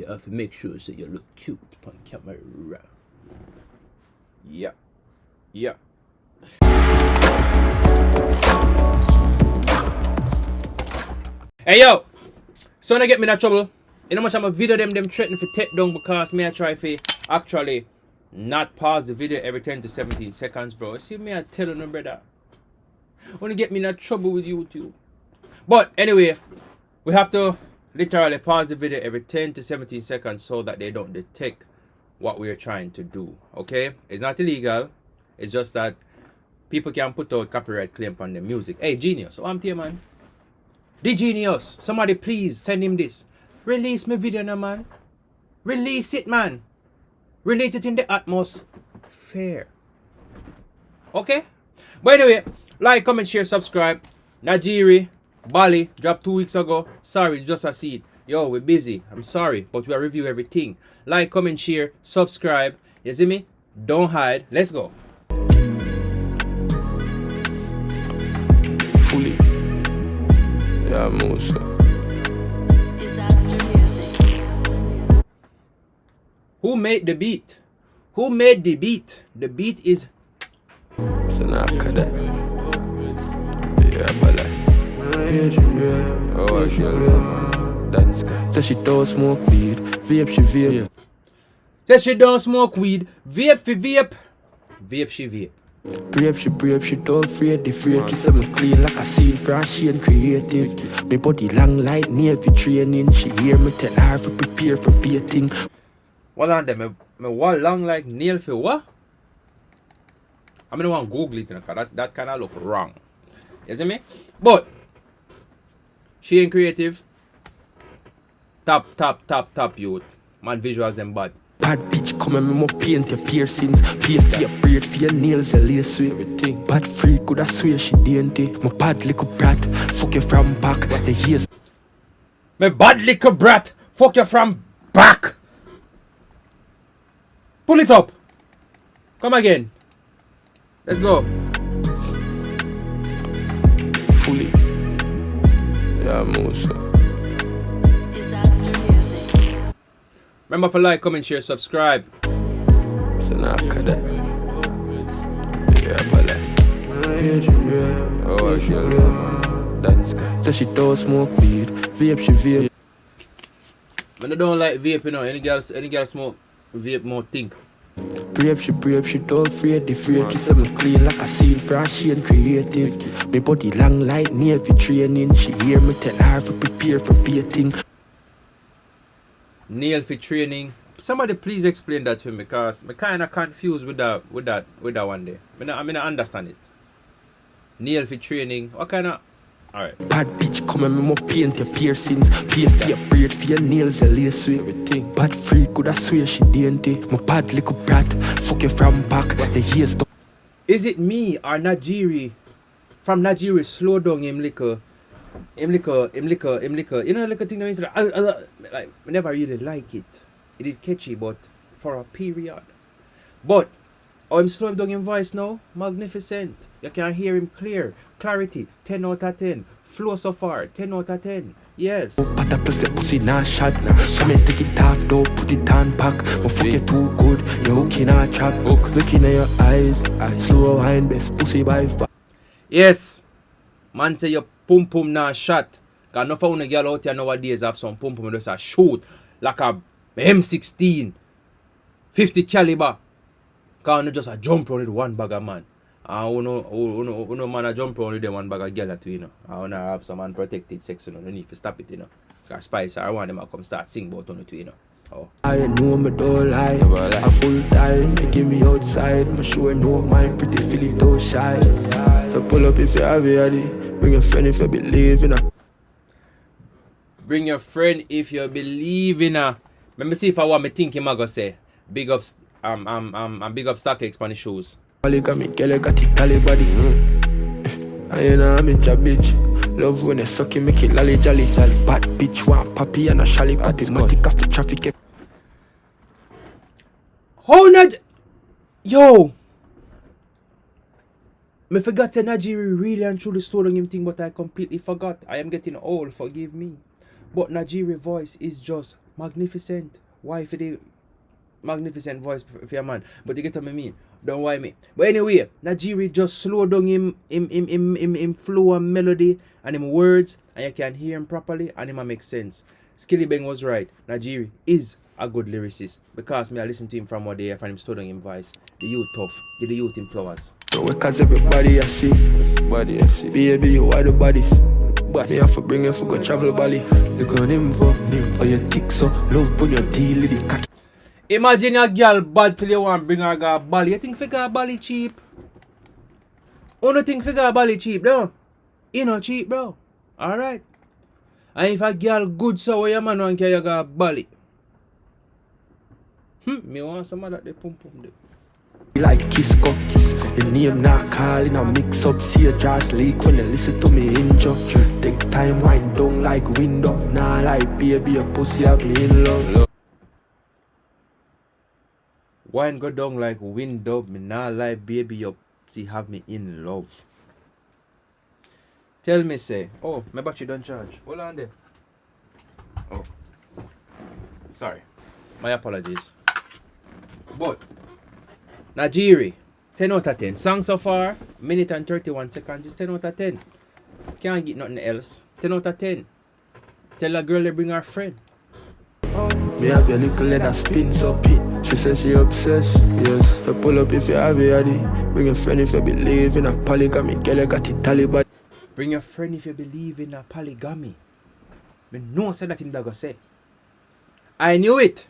You have to make sure so you look cute on camera. Yeah. Yeah. Hey yo! So to get me in trouble. You know much I'm a video them threatening for take down because me I try to actually not pause the video every 10 to 17 seconds, bro. See me I tell you, brother. Wanna get me in trouble with YouTube. But anyway, we have to literally pause the video every 10 to 17 seconds so that they don't detect what we're trying to do. Okay? It's not illegal. It's just that people can put out copyright claim on the music. Hey, Genius, what I'm here, man? The Genius, somebody please send him this. Release my video now, man. Release it, man. Release it in the atmosphere. Okay? But anyway, like, comment, share, subscribe. Najeeriii Bali dropped 2 weeks ago. Sorry, just a seed. Yo, we're busy. I'm sorry, but we review everything. Like, comment, share, subscribe. You see me? Don't hide. Let's go. Fully. Yeah, Moshe. Disaster music. Who made the beat? Who made the beat? The beat is Yeah, Bali. Oh, dancehall. So she don't smoke weed. Vape, she vape. says she don't smoke weed. Vape for vape. Vape she vape. Brave, she don't afraid the freak. Kiss me clean like a seal for she and creative. Me body long like Navy training. She hear me tell her to prepare for baiting. What on them? Me what long like nail for what? I mean, I want to Google it, because that kind of look wrong. You see me? But she ain't creative. Top youth. Man, visuals them bad. Bad bitch come and me more paint your piercings. Pay for your braid, for your nails, your lace with everything. Bad freak, could I swear she dainty. My bad little brat, fuck you from back. The ears. My bad little brat, fuck you from back. Pull it up. Come again. Let's go. Fully. Yeah, Moshe. Disaster music. Remember to like, comment, share, subscribe. Yeah, Bali. Oh, dancehall. So she don't smoke weed. Vape, she vape. When I don't like vape, you know, any girl smoke vape more think. Brave, she don't afraid the freak. Kiss me clean like a seal for she and creative. Me body long like Navy training. She hear me tell her to prepare for baiting. Nail for training. Somebody please explain that to me, because I'm kind of confused with that one day. I mean, I understand it. Nail for training. What kind of? Alright. Bad bitch come and me more paint your piercings. Pay for your braid, for your nails, your lace with everything. Bad freak, could I swear she dainty. My bad little brat, fuck you from back. The ears don't. Is it me or Najeeriii? From Najeeriii, slow down him liquor. You know, little thing that means like, I never really like it. It is catchy, but for a period. But I'm slowing down his voice now. Magnificent. You can hear him clear. Clarity, 10 out of 10. Flow so far, 10 out of 10. Yes. But I pussy not shot. Come and take it off, though, put it on pack. But fuck you too good, you hooking a trap. Looking at your eyes, slow wine, best pussy by far. Yes. Man say your pum pum na shot. Cause no found a girl out here nowadays have some pum pum just a shoot like a M16 50 caliber. Cause no just a jump on with one bag of man. Uno man a jump on with them one bag of girl too, you know. I wanna have some unprotected sex, you know. No need to stop it, you know. Cause Spice, I want them to come start sing about on it too, you know. Oh. I know me don't lie. A full time, you give me outside. I'm sure no mind, pretty Philip don't shy. So pull up if you have it ready. Bring a friend if you believe in her. Bring your friend if you believe in her. Let me see if I want me think him I go say. Big up big up StockX on the shoes. All got me girl, got it tally body. I know I'm in a bitch. Love when they suck it, make it lolly jolly. Bad bitch want papi and a shally party. Matic off the traffic. How not? Yo! Me forgot that Najeeriii really and truly stole on him thing, but I completely forgot. I am getting old, forgive me. But Najeeriii voice is just magnificent. Why for the magnificent voice for your man? But you get what I mean. Don't why me. But anyway, Najeeriii just slow down him flow and melody and him words, and you can hear him properly and him make sense. Skilly Bang was right. Najeeriii is a good lyricist because me I listen to him from one day I find him studying him voice. The youth tough. Give the youth him flowers. Cause everybody I see, baby, you are the bodies. But me have to bring you for go travel Bali. You got him for your tick so love when you deal with the cocky. Imagine a girl bad till you want bring her go Bali. You think figure Bali cheap? Only think figure Bali cheap, no? You know cheap, bro. Alright. And if a girl good so where your man want carry you go Bali. Me want some of that they pum pum there. Like Kisco, your name not calling, I mix up, see a jazz leak when you listen to me intro. Take time, wind down like window, nah like baby, a pussy have me in love. Wine go down like window, me nah like baby, your see have me in love. Tell me say, oh, my battery don't charge. Hold on there. Oh, sorry, my apologies. But Najeeriii, 10 out of 10. Song so far, minute and 31 seconds is 10 out of 10. Can't get nothing else. 10 out of 10. Tell a girl to bring her friend. Me have your little leather spin so she says she obsessed, yes. So pull up if you have it, Addy. Bring your friend if you believe in a polygamy. Girl, you got it Taliban. Bring your friend if you believe in a polygamy. Me no said that him that go say. I knew it.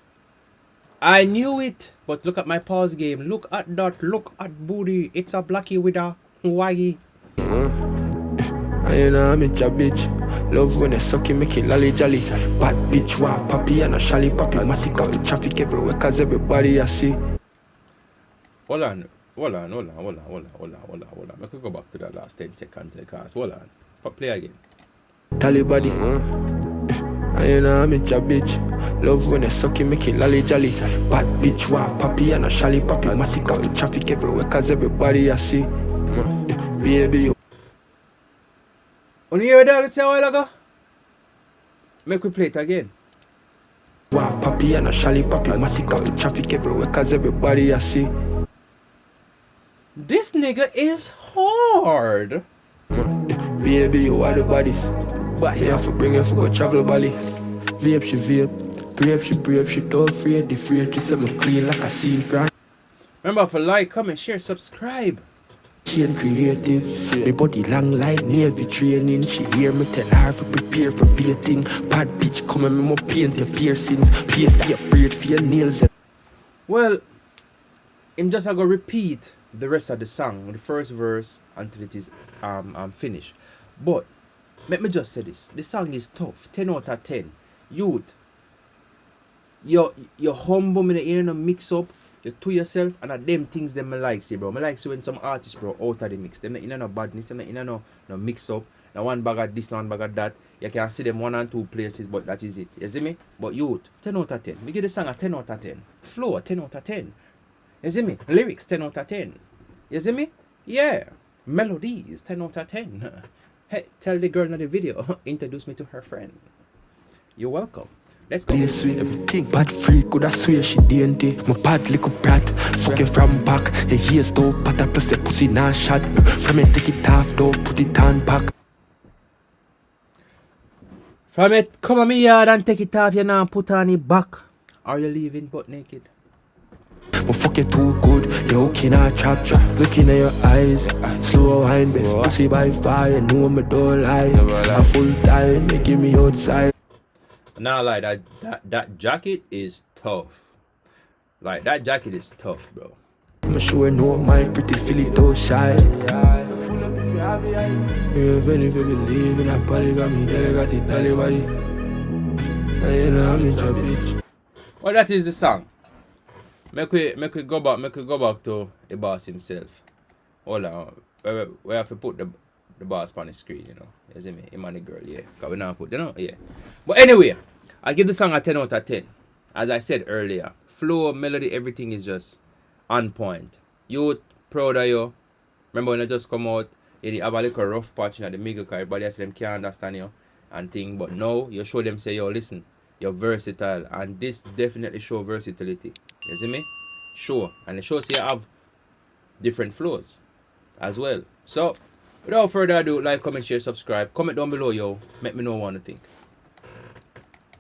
I knew it. But look at my pause game. Look at that. Look at booty. It's a blackie with a waggy. I know I'm a bitch. Love when I suck it, make it lolly jolly. Bad bitch, want papi and a shally papi. Masicka the traffic everywhere, cause everybody I see. Hold on. I could go back to the last 10 seconds because hold on. Play again. Talibadi, I know I'm a bitch. Love when I suck it, make it lolly jolly. Bad bitch, want papi and a shally papi. Masicka the traffic everywhere, cause everybody I see. Baby, When you hear that say a while ago? Make we play it again. Want papi and a shally papi. Masicka the traffic everywhere, cause everybody I see. This nigga is hard. Baby, you are the bodies. But you have to bring you for go travel Bali. Vape, she vape. Brave, she don't afraid. The afraid, she say me clean like a seal for. Remember for like, comment, share, subscribe. She ain't creative. Me body long like Navy training. She hear me tell her to prepare for painting. Bad bitch come and me more paint your piercings. Pay for your braid for your nails. Well, I'm just gonna repeat the rest of the song, the first verse until it is finished. But let me just say this: the song is tough. 10 out of 10. Youth, you're humble. Me you know mix up. You to yourself and them things them I like see, bro. I like see when some artists, bro, out of the mix. Them not in no badness. Them not in no mix up. Now one bag of this, one bag of that. You can see them 1 and 2 places, but that is it. You see me? But youth, 10 out of 10. We give the song a 10 out of 10. Flow, 10 out of 10. You see me? Lyrics, 10 out of 10. You see me? Yeah. Melodies, 10 out of 10. Hey, tell the girl in the video, introduce me to her friend. You're welcome. Let's go. Play sweet, everything. Bad freak, could I swear she dainty. My bad little brat, fuck you from back. Your ears though, but I plus a pussy nah shot. From it, take it off though, put it on back. From it, come on me yard and take it off, you now put on it back. Are you leaving butt naked? But fuck you too good, you hooking a trap. Looking at your eyes, slow wine, best pussy by far. You know me don't lie. A full time, you give me outside. Nah, like that jacket is tough. Like that jacket is tough, bro. I'm sure no my pretty Philly don't shy. Full up if you have it, even if you believe in a polygamy, girl, you got it, everybody. I know I'm a bitch. Well, that is the song. Make we go back to the boss himself. Hold on, we have to put the boss on the screen, you know. You see me? Him and the girl, yeah. Cause we now put, you know, yeah. But anyway, I give the song a 10 out of 10. As I said earlier, flow, melody, everything is just on point. You proud of you. Remember when I just come out, you have a little rough patch in the middle, cause everybody else them can't understand you and thing. But now you show them say, yo, listen, you're versatile, and this definitely show versatility. You see me? Sure. And it shows you have different flows as well. So without further ado, like, comment, share, subscribe. Comment down below, yo. Make me know what you think.